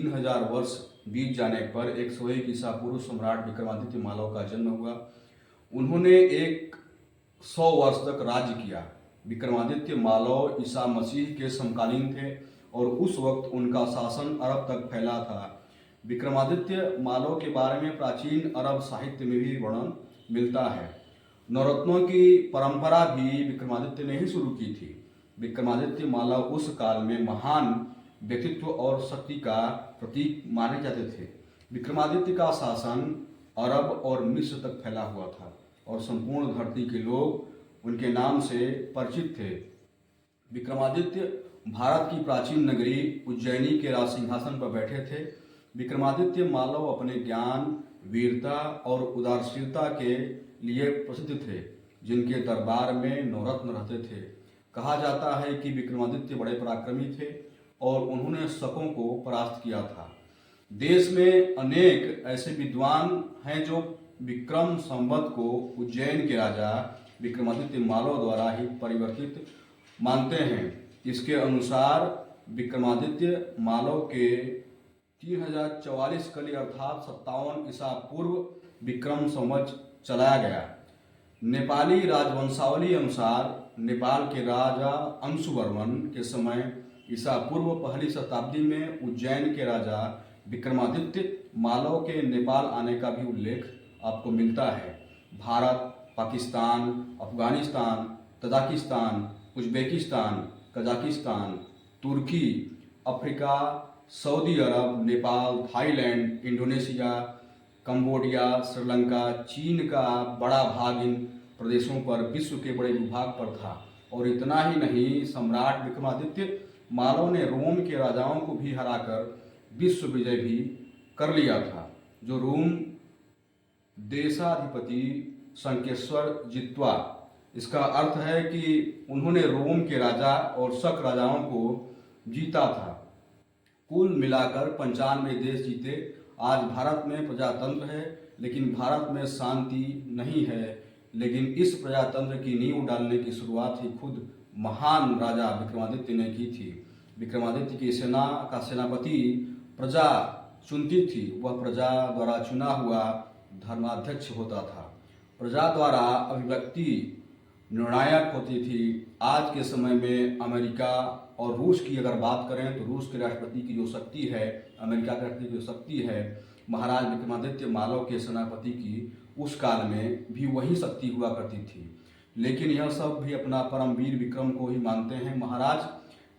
3000 वर्ष बीत जाने पर 101 ईसा पूर्व सम्राट विक्रमादित्य मालव का जन्म हुआ। उन्होंने 100 वर्ष तक राज्य किया। विक्रमादित्य मालव ईसा मसीह के समकालीन थे और उस वक्त उनका शासन अरब तक फैला था। विक्रमादित्य मालव के बारे में प्राचीन अरब साहित्य में भी वर्णन मिलता है। नवरत्नों की परंपरा भी विक्रमादित्य ने ही शुरू की थी। विक्रमादित्य मालव उस काल में महान व्यक्तित्व और शक्ति का प्रतीक माने जाते थे। विक्रमादित्य का शासन अरब और मिस्र तक फैला हुआ था और संपूर्ण धरती के लोग उनके नाम से परिचित थे। विक्रमादित्य भारत की प्राचीन नगरी उज्जैनी के राज सिंहासन पर बैठे थे। विक्रमादित्य मालव अपने ज्ञान, वीरता और उदारशीलता के लिए प्रसिद्ध थे, जिनके दरबार में नवरत्न रहते थे। कहा जाता है कि विक्रमादित्य बड़े पराक्रमी थे और उन्होंने शकों को परास्त किया था। देश में अनेक ऐसे विद्वान हैं जो विक्रम संवत को उज्जैन के राजा विक्रमादित्य मालव द्वारा ही परिवर्तित मानते हैं। इसके अनुसार विक्रमादित्य मालव के 3044 कली अर्थात 57 ईसा पूर्व विक्रम संवत चलाया गया। नेपाली राजवंशावली अनुसार नेपाल के राजा अंशुवर्मन के समय ईसा पूर्व पहली शताब्दी में उज्जैन के राजा विक्रमादित्य मालव के नेपाल आने का भी उल्लेख आपको मिलता है। Bharat, Pakistan, Afghanistan, Tajikistan, Uzbekistan, Kazakhstan, तुर्की, Africa, Saudi Arabia, Nepal, Thailand, Indonesia, Cambodia, Sri Lanka, चीन का बड़ा भाग इन प्रदेशों पर विश्व के बड़े भूभाग पर था। और इतना ही नहीं, सम्राट विक्रमादित्य मालव ने रोम के राजाओं को भी हराकर विश्व विजय भी कर लिया था। जो रोम देशाधिपति शंकेश्वर जित्वा, इसका अर्थ है कि उन्होंने रोम के राजा और शक राजाओं को जीता था। कुल मिलाकर 95 देश जीते। आज भारत में प्रजातंत्र है, लेकिन भारत में शांति नहीं है। लेकिन इस प्रजातंत्र की नींव डालने की शुरुआत ही खुद महान राजा विक्रमादित्य ने की थी। विक्रमादित्य की सेना का सेनापति प्रजा चुनती थी। वह प्रजा द्वारा चुना हुआ धर्माध्यक्ष होता था। प्रजा द्वारा अभिव्यक्ति निर्णायक होती थी। आज के समय में अमेरिका और रूस की अगर बात करें तो रूस के राष्ट्रपति की जो शक्ति है, अमेरिका के राष्ट्रपति की जो शक्ति है, महाराज विक्रमादित्य मालव के सेनापति की उस काल में भी वही शक्ति हुआ करती थी। लेकिन यह सब भी अपना परमवीर विक्रम को ही मानते हैं। महाराज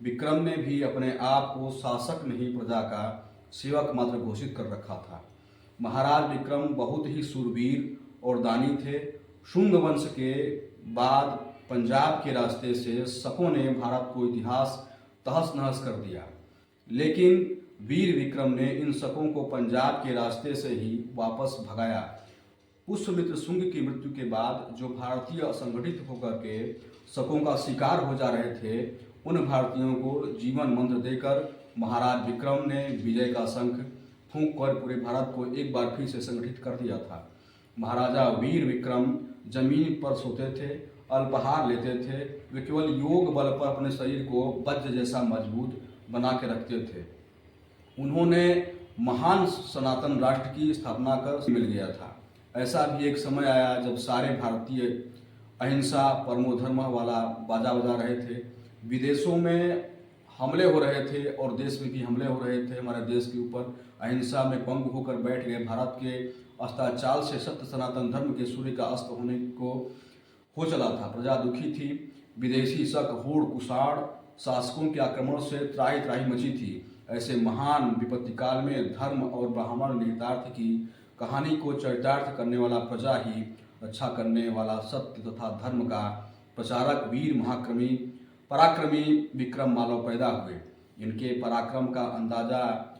विक्रम ने भी अपने आप को शासक नहीं, प्रजा का सेवक मात्र घोषित कर रखा था। महाराज विक्रम बहुत ही शूरवीर और दानी थे। शुंग वंश के बाद पंजाब के रास्ते से शकों ने भारत को इतिहास तहस नहस कर दिया, लेकिन वीर विक्रम ने इन शकों को पंजाब के रास्ते से ही वापस भगाया। पुष्यमित्र शुंग की मृत्यु के बाद जो भारतीय असंगठित होकर के शकों का शिकार हो जा रहे थे, उन भारतीयों को जीवन मंत्र देकर महाराज विक्रम ने विजय का शंख फूंक कर पूरे भारत को एक बार फिर से संगठित कर दिया था। महाराजा वीर विक्रम जमीन पर सोते थे, अल्पाहार लेते थे। वे केवल योग बल पर अपने शरीर को वज्र जैसा मजबूत बना के रखते थे। उन्होंने महान सनातन राष्ट्र की स्थापना कर मिल गया था। ऐसा भी एक समय आया जब सारे भारतीय अहिंसा परमो धर्म वाला बाजा बजा रहे थे। विदेशों में हमले हो रहे थे और देश में भी हमले हो रहे थे। हमारे देश के ऊपर अहिंसा में पंग होकर बैठ गए। भारत के अस्ताचाल से सत्य सनातन धर्म के सूर्य का अस्त होने को हो चला था। प्रजा दुखी थी। विदेशी शक, होड़, कुषाण शासकों के आक्रमण से त्राही त्राही मची थी। ऐसे महान विपत्ति काल में धर्म और ब्राह्मण निहितार्थ की कहानी को चरितार्थ करने वाला, प्रजा ही रक्षा करने वाला, सत्य तथा धर्म का प्रचारक वीर महाक्रमी पराक्रमी विक्रम मालव पैदा हुए। इनके पराक्रम का अंदाजा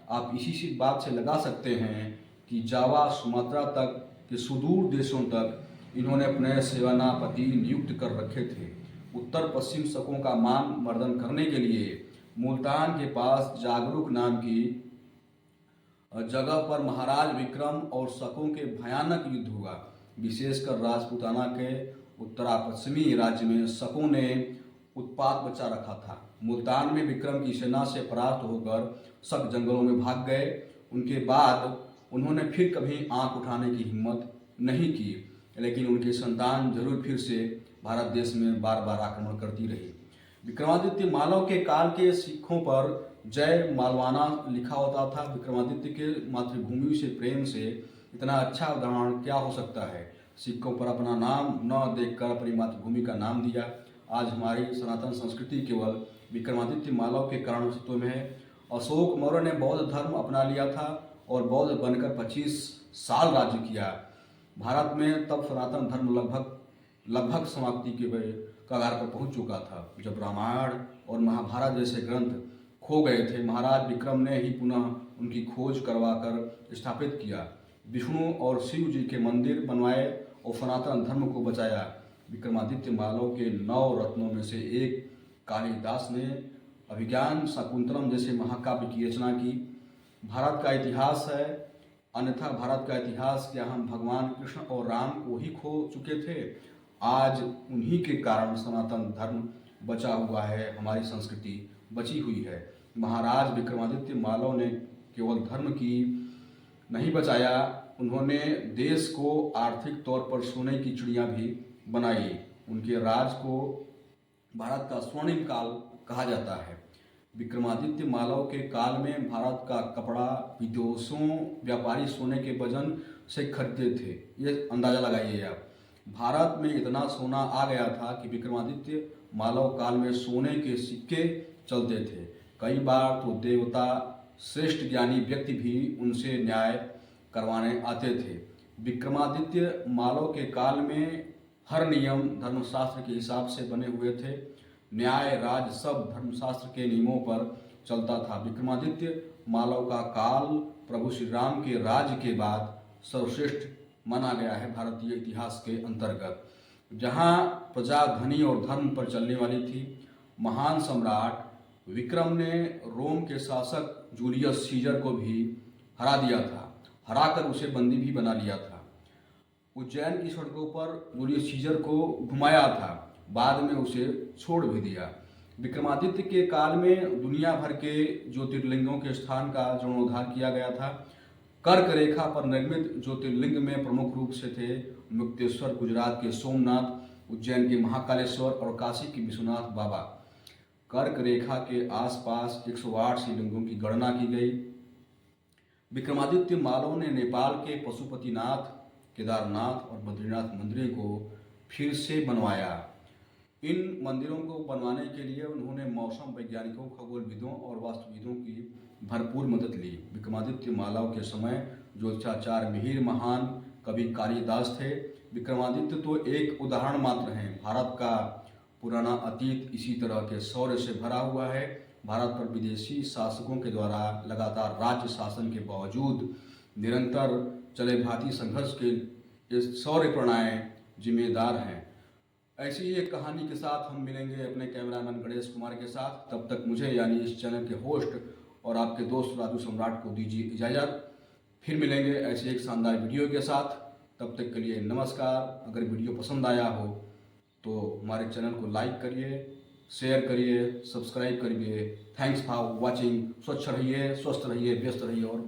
आप इसी सी बात से लगा सकते हैं कि जावा, सुमात्रा तक के सुदूर देशों तक इन्होंने अपने सेनापति नियुक्त कर रखे थे। उत्तर पश्चिम शकों का मान मर्दन करने के लिए मुल्तान के पास जागरूक नाम की जगह पर महाराज विक्रम और शकों के भयानक युद्ध हुआ। विशेषकर राजपूताना के उत्तरा पश्चिमी राज्य में शकों ने उत्पात बचा रखा था। मुल्तान में विक्रम की सेना से परास्त होकर शक जंगलों में भाग गए। उनके बाद उन्होंने फिर कभी आंख उठाने की हिम्मत नहीं की, लेकिन उनकी संतान जरूर फिर से भारत देश में बार बार आक्रमण करती रही। विक्रमादित्य मालव के काल के सिक्कों पर जय मालवाना लिखा होता था। विक्रमादित्य के मातृभूमि से प्रेम से इतना अच्छा उदाहरण क्या हो सकता है। सिक्कों पर अपना नाम न देखकर अपनी मातृभूमि का नाम दिया। आज हमारी सनातन संस्कृति केवल विक्रमादित्य मालव के कारण अस्तित्व में है। अशोक मौर्य ने बौद्ध धर्म अपना लिया था और बौद्ध बनकर 25 साल राज्य किया। भारत में तब सनातन धर्म लगभग समाप्ति के कगार पर पहुंच चुका था। जब रामायण और महाभारत जैसे ग्रंथ खो गए थे, महाराज विक्रम ने ही पुनः उनकी खोज करवाकर स्थापित किया। विष्णु और शिव जी के मंदिर बनवाए और सनातन धर्म को बचाया। विक्रमादित्य मालव के 9 रत्नों में से एक कालिदास ने अभिज्ञान शाकुंतलम जैसे महाकाव्य की रचना की। भारत का इतिहास है, अन्यथा भारत का इतिहास क्या हम भगवान कृष्ण और राम को ही खो चुके थे। आज उन्हीं के कारण सनातन धर्म बचा हुआ है, हमारी संस्कृति बची हुई है। महाराज विक्रमादित्य मालव ने केवल धर्म की नहीं बचाया, उन्होंने देश को आर्थिक तौर पर सोने की चिड़िया भी बनाई। उनके राज को भारत का स्वर्णिम काल कहा जाता है। विक्रमादित्य मालव के काल में भारत का कपड़ा विदेशों व्यापारी सोने के वजन से खरीदते थे। ये अंदाज़ा लगाइए आप। भारत में इतना सोना आ गया था कि विक्रमादित्य मालव काल में सोने के सिक्के चलते थे। कई बार तो देवता श्रेष्ठ ज्ञानी व्यक्ति भी उनसे न्याय करवाने आते थे। विक्रमादित्य मालव के काल में हर नियम धर्मशास्त्र के हिसाब से बने हुए थे। न्याय राज सब धर्मशास्त्र के नियमों पर चलता था। विक्रमादित्य मालव का काल प्रभु श्री राम के राज्य के बाद सर्वश्रेष्ठ माना गया है भारतीय इतिहास के अंतर्गत। जहां प्रजा धनी और धर्म पर चलने वाली थी, महान सम्राट विक्रम ने रोम के शासक जूलियस सीजर को भी हरा दिया था, हराकर उसे बंदी भी बना लिया था। उज्जैन की सड़कों पर जूलियस सीजर को घुमाया था, बाद में उसे छोड़ भी दिया। विक्रमादित्य के काल में दुनिया भर के ज्योतिर्लिंगों के स्थान का जीर्णोद्धार किया गया था। कर्क रेखा पर निर्मित ज्योतिर्लिंग में प्रमुख रूप से थे मुक्तेश्वर गुजरात के सोमनाथ, उज्जैन के महाकालेश्वर और काशी के विश्वनाथ बाबा। कर्क रेखा के आसपास 108 शिवलिंगों की गणना की गई। विक्रमादित्य मालव ने नेपाल के पशुपतिनाथ, केदारनाथ और बद्रीनाथ मंदिरों को फिर से बनवाया। इन मंदिरों को बनवाने के लिए उन्होंने मौसम वैज्ञानिकों, खगोलविदों और वास्तुविदों की भरपूर मदद ली। विक्रमादित्य मालव के समय ज्योतिषाचार्य मिहिर महान कवि कालिदास थे। विक्रमादित्य तो एक उदाहरण मात्र हैं। भारत का पुराना अतीत इसी तरह के शौर्य से भरा हुआ है। भारत पर विदेशी शासकों के द्वारा लगातार राज्य शासन के बावजूद निरंतर चले भारतीय संघर्ष के इस शौर्य प्रणय जिम्मेदार हैं। ऐसी ही एक कहानी के साथ हम मिलेंगे अपने कैमरामैन गणेश कुमार के साथ। तब तक मुझे यानी इस चैनल के होस्ट और आपके दोस्त राजू सम्राट को दीजिए इजाज़त। फिर मिलेंगे ऐसे एक शानदार वीडियो के साथ। तब तक के लिए नमस्कार। अगर वीडियो पसंद आया हो तो हमारे चैनल को लाइक करिए, शेयर करिए, सब्सक्राइब करिए। Thanks for watching. स्वच्छ रहिए, स्वस्थ रहिए, व्यस्त रहिए और